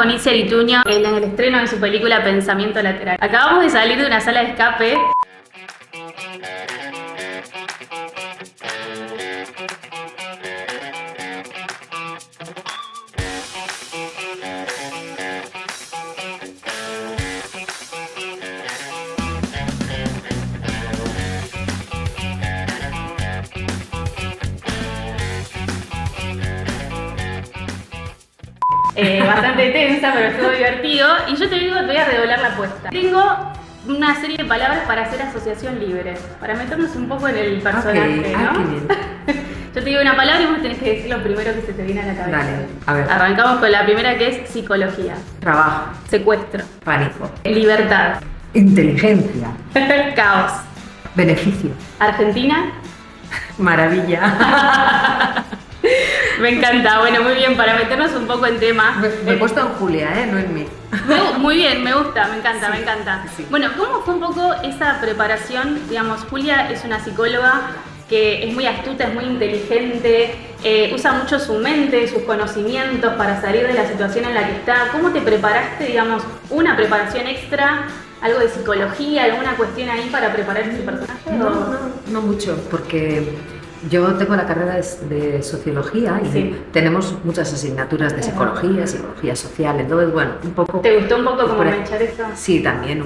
con Isia Arituño en el estreno de su película Pensamiento Lateral. Acabamos de salir de una sala de escape. Bastante tensa, pero estuvo divertido. Y yo te digo, te voy a redoblar la apuesta. Tengo una serie de palabras para hacer asociación libre, para meternos un poco en el personaje, ¿no? Qué bien. Yo te digo una palabra y vos tenés que decir lo primero que se te viene a la cabeza. Dale, a ver. Arrancamos con la primera, que es psicología. Trabajo, Secuestro. pánico, Libertad. inteligencia, Caos. beneficio, Argentina. maravilla. Me encanta, bueno, muy bien, para meternos un poco en tema. Me he puesto en Julia, no en mí. Muy bien, me gusta, me encanta, Sí, me encanta. sí. Bueno, ¿cómo fue un poco esa preparación? Digamos, Julia es una psicóloga que es muy astuta, es muy inteligente, usa mucho su mente, sus conocimientos para salir de la situación en la que está. ¿Cómo te preparaste, digamos, una preparación extra, algo de psicología, alguna cuestión ahí para preparar ese personaje? No mucho, porque yo tengo la carrera de sociología y Sí. tenemos muchas asignaturas de psicología, psicología social, entonces bueno, un poco... ¿Te gustó un poco como por ahí- echar eso? Sí, también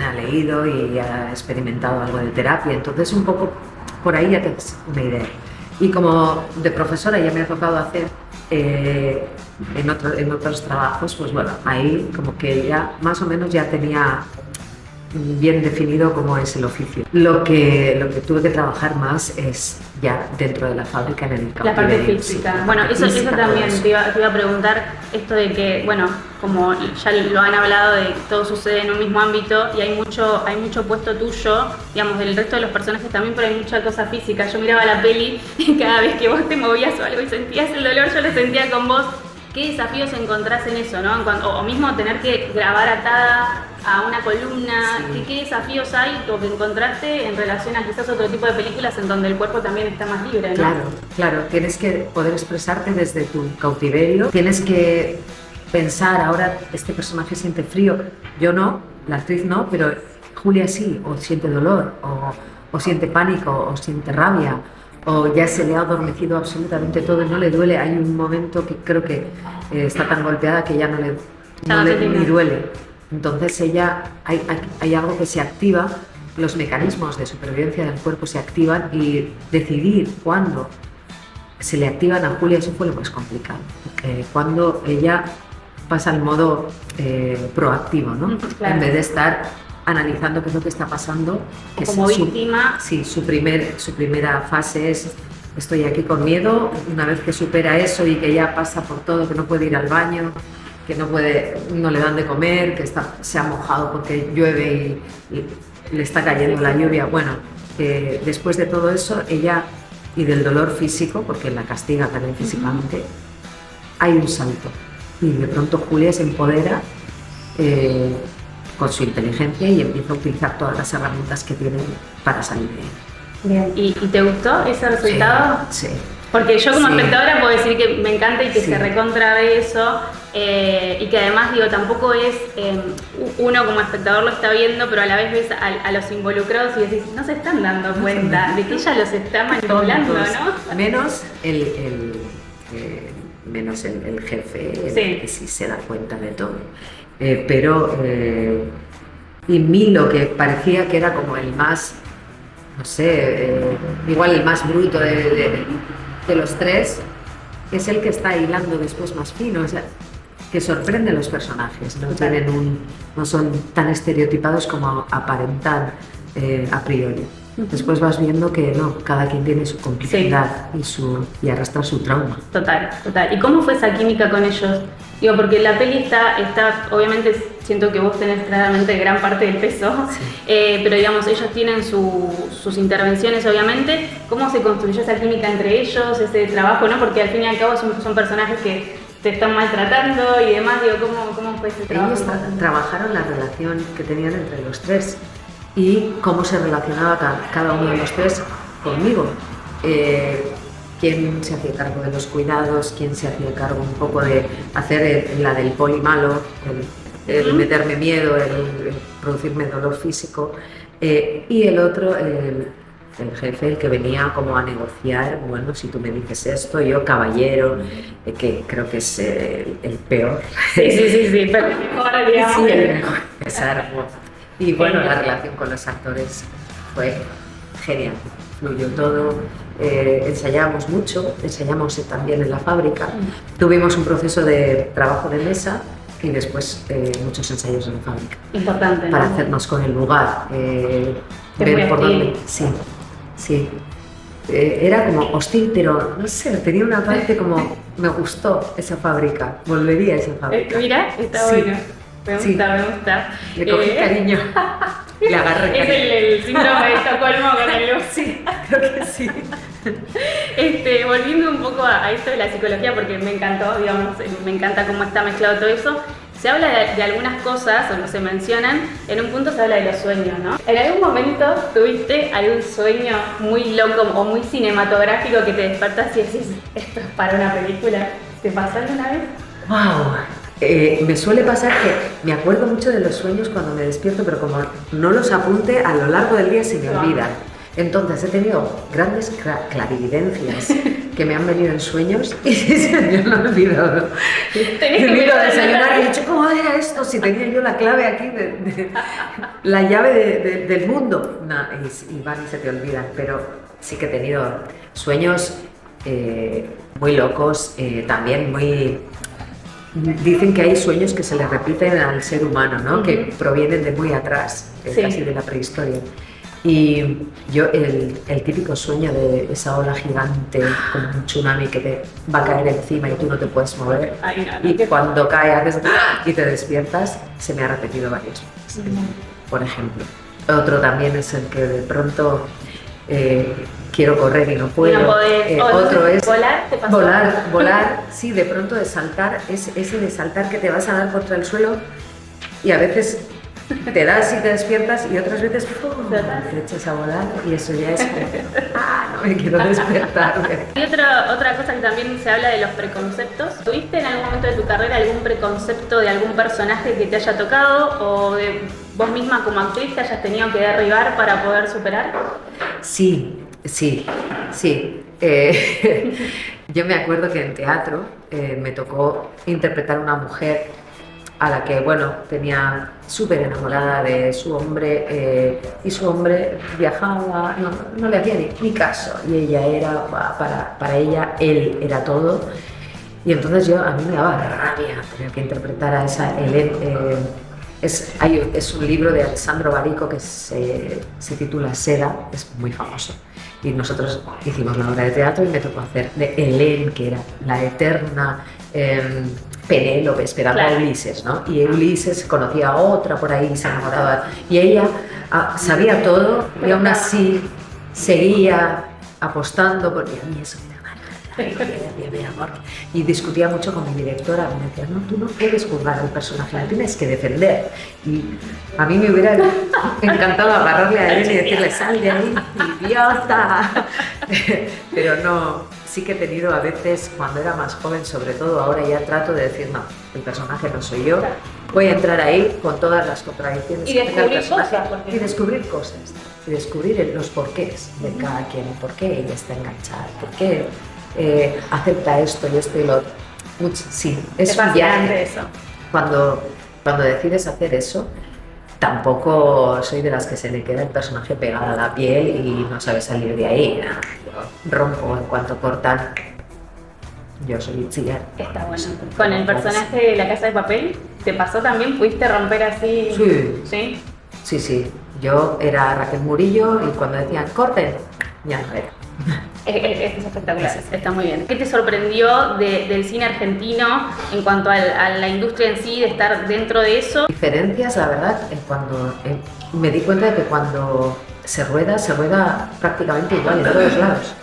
ha leído y ha experimentado algo de terapia, entonces un poco por ahí ya tienes una idea. Y como de profesora ya me ha tocado hacer en otros trabajos, pues bueno, ahí como que ya más o menos ya tenía bien definido cómo es el oficio. Lo que tuve que trabajar más es ya dentro de la fábrica en el La parte cautiverio, física. sí, la Bueno, parte eso física, también todo eso. te iba a preguntar, esto de que, bueno, como ya lo han hablado, de que todo sucede en un mismo ámbito y hay mucho puesto tuyo, digamos, del resto de los personajes también, pero hay mucha cosa física. Yo miraba la peli y cada vez que vos te movías o algo y sentías el dolor, yo lo sentía con vos. ¿Qué desafíos encontrás en eso, no? O mismo tener que grabar atada a una columna, Sí. ¿qué desafíos hay o que encontraste en relación a quizás otro tipo de películas en donde el cuerpo también está más libre, ¿no? Claro, tienes que poder expresarte desde tu cautiverio, tienes que pensar, ahora este personaje siente frío, yo no, la actriz no, pero Julia sí, o siente dolor, o siente pánico, o siente rabia, o ya se le ha adormecido absolutamente todo y no le duele. Hay un momento que creo que está tan golpeada que ya no le ni duele. Entonces hay algo que se activa, los mecanismos de supervivencia del cuerpo se activan y decidir cuándo se le activan a Julia, eso fue lo más complicado. Cuando ella pasa al modo proactivo, ¿no? Claro. En vez de estar analizando qué es lo que está pasando. Que Como es víctima. Sí, su primera fase es: estoy aquí con miedo. Una vez que supera eso y que ya pasa por todo, que no puede ir al baño, que no le dan de comer, que se ha mojado porque llueve y le está cayendo la lluvia. Bueno, después de todo eso, ella, y del dolor físico, porque la castiga también físicamente, hay un salto. Y de pronto Julia se empodera con su inteligencia y empieza a utilizar todas las herramientas que tiene para salir de ella. Bien. ¿Y te gustó ese resultado? Sí. Porque yo como Sí. espectadora puedo decir que me encanta y que Sí. se recontra de eso, y que además, digo, tampoco es, uno como espectador lo está viendo, pero a la vez ves a los involucrados y decís, no se están dando cuenta de que ella los está manipulando, Tontos. ¿no? Menos el jefe, Sí. que sí se da cuenta de todo. Y Milo, que parecía que era como el más, no sé, igual el más bruto de los tres, es el que está hilando después más fino, o sea, que sorprende a los personajes, no son tan estereotipados como aparentan a priori. Después vas viendo que no, cada quien tiene su complicidad y arrastra su trauma. Total. ¿Y cómo fue esa química con ellos? Digo, porque la peli está obviamente siento que vos tenés claramente gran parte del peso, pero digamos, ellos tienen sus intervenciones obviamente. ¿Cómo se construyó esa química entre ellos, ese trabajo, no? Porque al fin y al cabo son personajes que te están maltratando y demás, digo, ¿cómo fue ese trabajo? Ellos trabajaron la relación que tenían entre los tres y cómo se relacionaba cada uno de los tres conmigo. quién se hacía cargo de los cuidados, quién se hacía cargo un poco de hacer la del poli malo, el meterme miedo, el producirme dolor físico, y el otro, el jefe, el que venía como a negociar, bueno, si tú me dices esto, yo caballero, que creo que es el peor. Sí, pero mejor, digamos. Sí, el mejor. Y bueno, la relación con los actores fue genial, fluyó todo, ensayábamos mucho, ensayamos también en la fábrica, tuvimos un proceso de trabajo de mesa y después muchos ensayos en la fábrica. Importante, ¿no? Para hacernos con el lugar, ver por dónde. Sí. Era como hostil, pero no sé, tenía una parte como, me gustó esa fábrica, volvería a esa fábrica. Mira, está bueno. Me gusta. Le cogí cariño. Le agarré cariño. Es el síndrome de Estocolmo con el look. Sí, creo que sí. Volviendo un poco a esto de la psicología, porque me encantó, digamos, me encanta cómo está mezclado todo eso. Se habla de algunas cosas, o no se mencionan, en un punto se habla de los sueños, ¿no? ¿En algún momento tuviste algún sueño muy loco o muy cinematográfico que te despertas y decís, esto es para una película? ¿Te pasó alguna vez? ¡Wow! Me suele pasar que me acuerdo mucho de los sueños cuando me despierto, pero como no los apunte, a lo largo del día se me olvidan. Entonces he tenido grandes clarividencias que me han venido en sueños y se me han olvidado. He ido a desayunar y he dicho, ¿cómo era esto? Si tenía yo la clave aquí, la llave del mundo. No, y van y se te olvidan, pero sí que he tenido sueños muy locos, también muy... Dicen que hay sueños que se le repiten al ser humano, ¿no? Que provienen de muy atrás, casi de la prehistoria. Y yo, el típico sueño de esa ola gigante, como un tsunami que te va a caer encima y tú no te puedes mover, y cuando cae haces y te despiertas, se me ha repetido varias veces, por ejemplo. Otro también es el que de pronto quiero correr y no puedo. Otro es volar, ¿te pasó? Volar, sí, de pronto de saltar, ese de saltar que te vas a dar contra el suelo y a veces te das y te despiertas y otras veces te echas a volar y eso ya es como, no me quiero despertar. Y otra cosa que también se habla de los preconceptos. ¿Tuviste en algún momento de tu carrera algún preconcepto de algún personaje que te haya tocado o de vos misma como actriz te hayas tenido que derribar para poder superar? Sí. Yo me acuerdo que en teatro me tocó interpretar una mujer a la que, bueno, tenía súper enamorada de su hombre y su hombre viajaba, no le hacía ni caso y ella era, para ella, él era todo y entonces a mí me daba rabia tener que interpretar a esa Hélène. Es un libro de Alessandro Barico que se titula Seda, es muy famoso. Y nosotros hicimos la obra de teatro y me tocó hacer de Hélène, que era la eterna Penélope esperando a Ulises, ¿no? Y Ulises conocía a otra por ahí y se enamoraba. Y ella sabía todo y aún así seguía apostando porque a mí eso me da mal. Y discutía mucho con mi directora, me decía, no, tú no puedes juzgar al personaje, lo tienes que defender. Y a mí me hubiera encantado agarrarle a él y decirle, sal de ahí, idiota. Pero no, sí que he tenido a veces, cuando era más joven, sobre todo ahora ya trato de decir, no, el personaje no soy yo, voy a entrar ahí con todas las contradicciones que tenga el personaje y descubrir cosas, y descubrir los porqués de cada quien, por qué ella está enganchada, por qué acepta esto y esto y lo otro. Sí, es un viaje. Eso. Cuando decides hacer eso, tampoco soy de las que se le queda el personaje pegado a la piel y no sabe salir de ahí. Rompo en cuanto cortan. Yo soy Itziar. Está bueno. Con el personaje de La Casa de Papel, ¿te pasó también? ¿Pudiste romper así? Sí. Yo era Raquel Murillo y cuando decían corten, ya no era. Es espectacular, está muy bien. ¿Qué te sorprendió del cine argentino en cuanto a la industria en sí, de estar dentro de eso? Diferencias, la verdad, cuando me di cuenta de que cuando se rueda prácticamente igual en todos lados.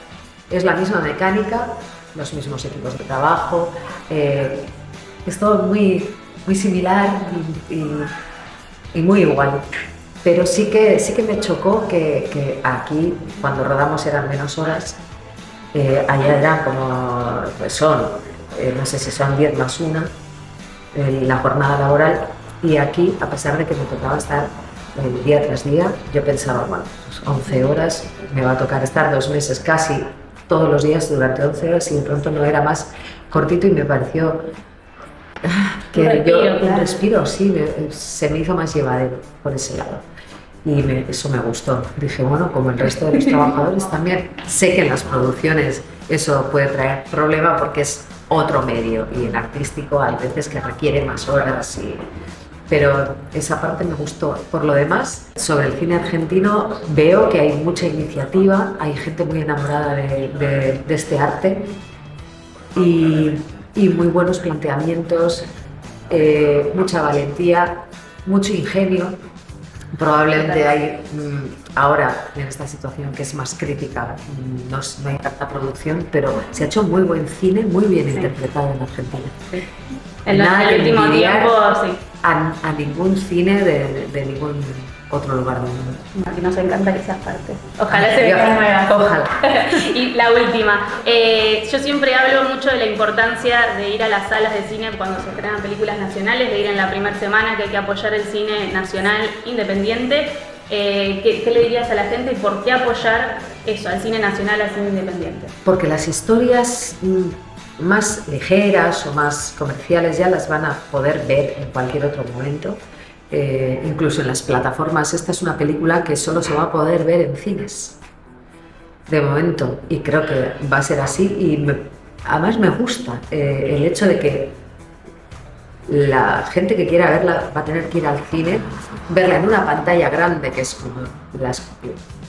Es la misma mecánica, los mismos equipos de trabajo, es todo muy similar y muy igual. Pero sí que me chocó que aquí, cuando rodamos eran menos horas Allá eran como, pues son, no sé si son 10 más 1 la jornada laboral, y aquí, a pesar de que me tocaba estar día tras día, yo pensaba, bueno, pues 11 horas, me va a tocar estar 2 meses casi todos los días durante 11 horas, y de pronto no era más cortito, y me pareció que un respiro, sí, se me hizo más llevadero por ese lado. Y eso me gustó. Dije, bueno, como el resto de los trabajadores también, sé que en las producciones eso puede traer problema porque es otro medio, y el artístico hay veces que requiere más horas, pero esa parte me gustó. Por lo demás, sobre el cine argentino veo que hay mucha iniciativa, hay gente muy enamorada de este arte, y muy buenos planteamientos, mucha valentía, mucho ingenio. Probablemente hay, ahora en esta situación que es más crítica, no hay tanta producción, pero se ha hecho muy buen cine, muy bien interpretado en Argentina. Sí. En el último tiempo, sí. A ningún cine de ningún otro lugar del mundo. Y nos encanta que seas parte. Ojalá se vean nuevas. Ojalá. Y la última. Yo siempre hablo mucho de la importancia de ir a las salas de cine cuando se estrenan películas nacionales, de ir en la primera semana, que hay que apoyar el cine nacional independiente. ¿Qué le dirías a la gente y por qué apoyar eso, al cine nacional, al cine independiente? Porque las historias más ligeras o más comerciales ya las van a poder ver en cualquier otro momento. Incluso en las plataformas. Esta es una película que solo se va a poder ver en cines de momento, y creo que va a ser así, y además me gusta el hecho de que la gente que quiera verla va a tener que ir al cine, verla en una pantalla grande, que es como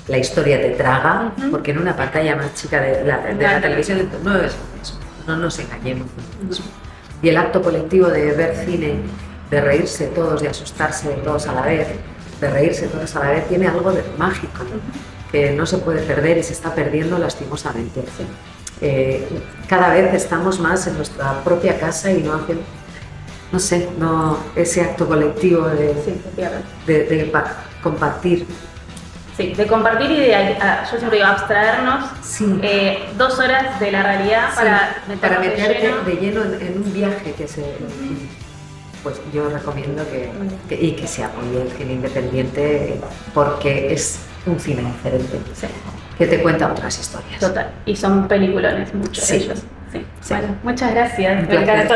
la historia te traga, porque en una pantalla más chica de la televisión no es lo mismo, no nos engañemos. Y el acto colectivo de ver cine, de reírse todos, de asustarse todos a la vez, de reírse todos a la vez, tiene algo de mágico que no se puede perder y se está perdiendo lastimosamente. Cada vez estamos más en nuestra propia casa y ese acto colectivo de compartir. Sí, de compartir y yo siempre digo, abstraernos 2 horas de la realidad para meterte de lleno en un viaje que pues yo recomiendo que se apoye el cine independiente, porque es un cine diferente, que te cuenta otras historias. Total, y son peliculones muchos de ellos. Sí. Bueno, muchas gracias, me encantó.